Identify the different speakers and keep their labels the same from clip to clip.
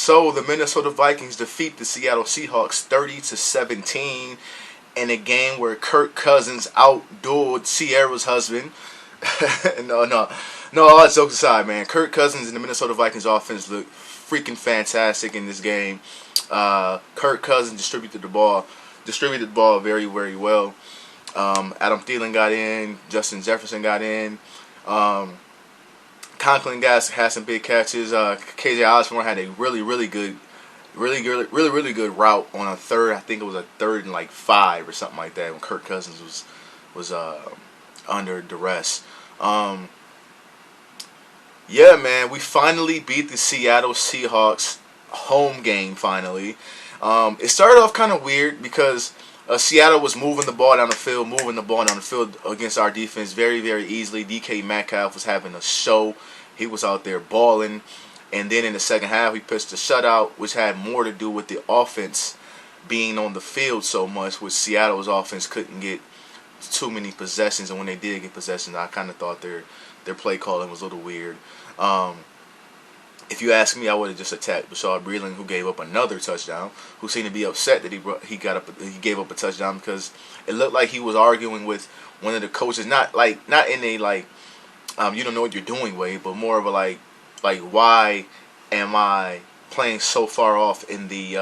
Speaker 1: So the Minnesota Vikings defeat the Seattle Seahawks 30-17 in a game where Kirk Cousins outdueled Sierra's husband. No. All jokes aside, man. Kirk Cousins and the Minnesota Vikings offense looked freaking fantastic in this game. Kirk Cousins distributed the ball very, very well. Adam Thielen got in. Justin Jefferson got in. Conklin guys had some big catches. KJ Osborne had a really good route on a third. I think it was a 3rd and like 5 or something like that when Kirk Cousins was under duress. Yeah, man, we finally beat the Seattle Seahawks home game. Finally, it started off kind of weird because Seattle was moving the ball down the field against our defense very, very easily. DK Metcalf was having a show. He was out there balling. And then in the second half, we pitched a shutout, which had more to do with the offense being on the field so much, which Seattle's offense couldn't get too many possessions. And when they did get possessions, I kind of thought their play calling was a little weird. If you ask me, I would have just attacked Bashaud Breeland, who gave up another touchdown, who seemed to be upset that he gave up a touchdown because it looked like he was arguing with one of the coaches, not in a you don't know what you're doing way, but more of a like why am I playing so far off in the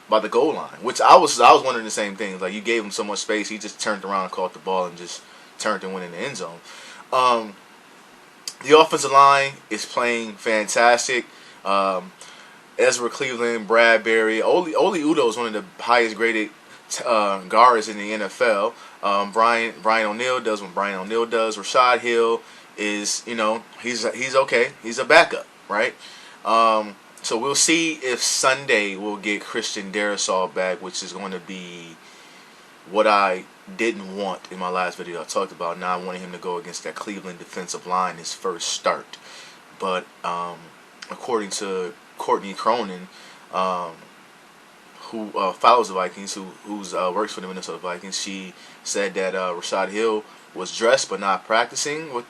Speaker 1: by the goal line? Which I was wondering the same thing. Like, you gave him so much space, he just turned around and caught the ball and just turned and went in the end zone. The offensive line is playing fantastic. Ezra Cleveland, Bradbury, Oli Udoh is one of the highest graded guards in the NFL. Brian O'Neill does what Brian O'Neill does. Rashad Hill is, he's okay. He's a backup, right? So we'll see if Sunday we'll get Christian Darrisaw back, which is going to be what I didn't want in my last video I talked about. Now I wanted him to go against that Cleveland defensive line his first start. But according to Courtney Cronin, who follows the Vikings, who works for the Minnesota Vikings, she said that Rashad Hill was dressed but not practicing with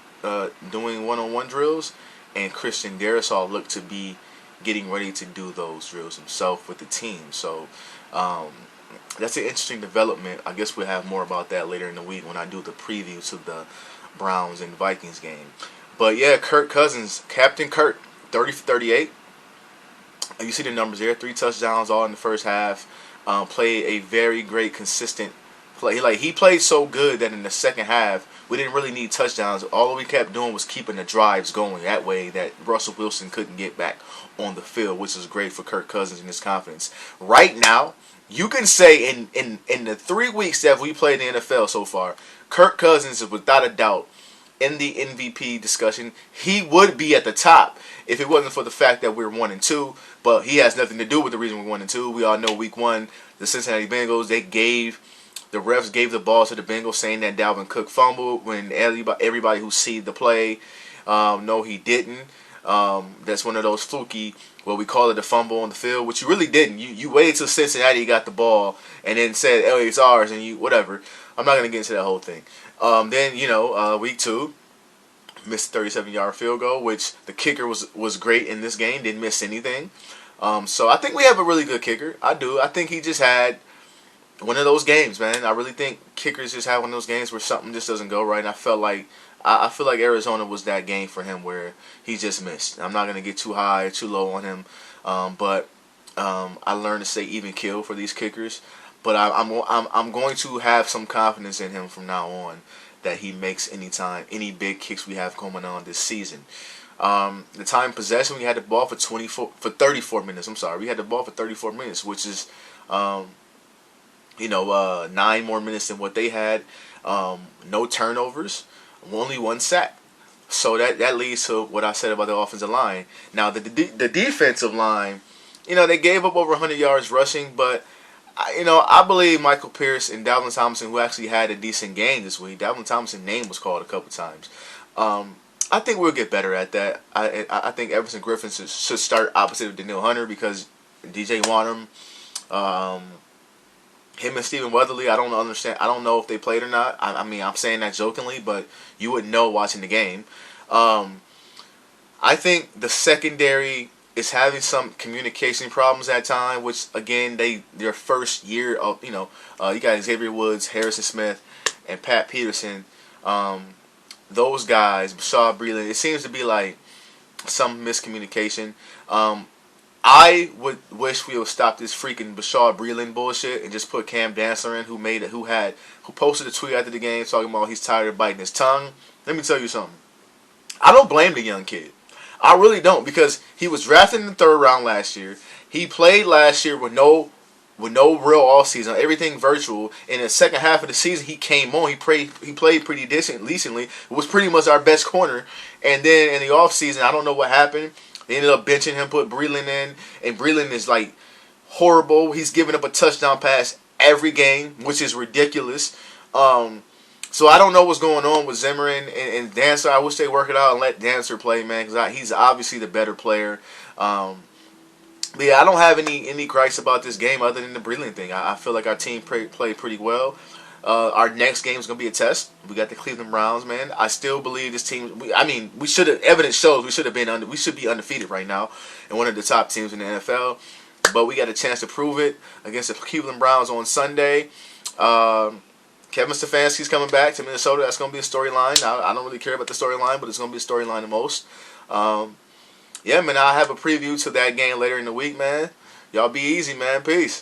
Speaker 1: doing one-on-one drills, and Christian Darrisaw looked to be getting ready to do those drills himself with the team. So that's an interesting development. I guess we'll have more about that later in the week when I do the preview to the Browns and Vikings game. But yeah, Kirk Cousins, Captain Kirk, 30 for 38. You see the numbers there, 3 touchdowns all in the first half. Played a very great, consistent play. He played so good that in the second half, we didn't really need touchdowns. All we kept doing was keeping the drives going. That way that Russell Wilson couldn't get back on the field, which is great for Kirk Cousins and his confidence. Right now, you can say in the 3 weeks that we played in the NFL so far, Kirk Cousins is without a doubt in the MVP discussion. He would be at the top if it wasn't for the fact that we're 1-2. But he has nothing to do with the reason we're 1-2. We all know Week 1, the Cincinnati Bengals, the refs gave the ball to the Bengals, saying that Dalvin Cook fumbled when everybody who see the play, no, he didn't. That's one of those fluky, we call it a fumble on the field, which you really didn't. You waited till Cincinnati got the ball and then said, oh, it's ours, and you whatever. I'm not going to get into that whole thing. Then, Week 2, missed a 37-yard field goal, which the kicker was great in this game, didn't miss anything. So I think we have a really good kicker. I do. I think he just had one of those games, man. I really think kickers just have one of those games where something just doesn't go right. And I feel like Arizona was that game for him where he just missed. I'm not going to get too high or too low on him, but I learned to say even kill for these kickers. But I'm going to have some confidence in him from now on that he makes any big kicks we have going on this season. The time possession, we had the ball for 34 minutes. I'm sorry, we had the ball for 34 minutes, which is 9 more minutes than what they had. No turnovers, only 1 sack. So that leads to what I said about the offensive line. Now the defensive line, they gave up over 100 yards rushing, but I believe Michael Pierce and Dalvin Thompson, who actually had a decent game this week. Dalvin Thompson's name was called a couple times. I think we'll get better at that. I think Everson Griffin should start opposite of Daniil Hunter because DJ Wanham, him and Stephen Weatherly, I don't understand. I don't know if they played or not. I mean, I'm saying that jokingly, but you wouldn't know watching the game. I think the secondary is having some communication problems at time, which again their first year of you got Xavier Woods, Harrison Smith, and Pat Peterson. Those guys, Bashad Breeland, it seems to be like some miscommunication. I would wish we would stop this freaking Bashad Breeland bullshit and just put Cam Dancer in, who posted a tweet after the game talking about he's tired of biting his tongue. Let me tell you something. I don't blame the young kid. I really don't, because he was drafted in the 3rd round last year. He played last year with no real off season, everything virtual. In the second half of the season, he came on. He played pretty decently. It was pretty much our best corner. And then in the off season, I don't know what happened. They ended up benching him, put Breeland in, and Breeland is like horrible. He's giving up a touchdown pass every game, which is ridiculous. So I don't know what's going on with Zimmerman and Dancer. I wish they work it out and let Dancer play, man, because he's obviously the better player. But yeah, I don't have any gripes about this game other than the Breeland thing. I feel like our team played pretty well. Our next game is going to be a test. We got the Cleveland Browns, man. I still believe this team. We should have. Evidence shows we should have been We should be undefeated right now, and one of the top teams in the NFL. But we got a chance to prove it against the Cleveland Browns on Sunday. Kevin Stefanski's coming back to Minnesota. That's going to be a storyline. I don't really care about the storyline, but it's going to be a storyline the most. Yeah, man, I'll have a preview to that game later in the week, man. Y'all be easy, man. Peace.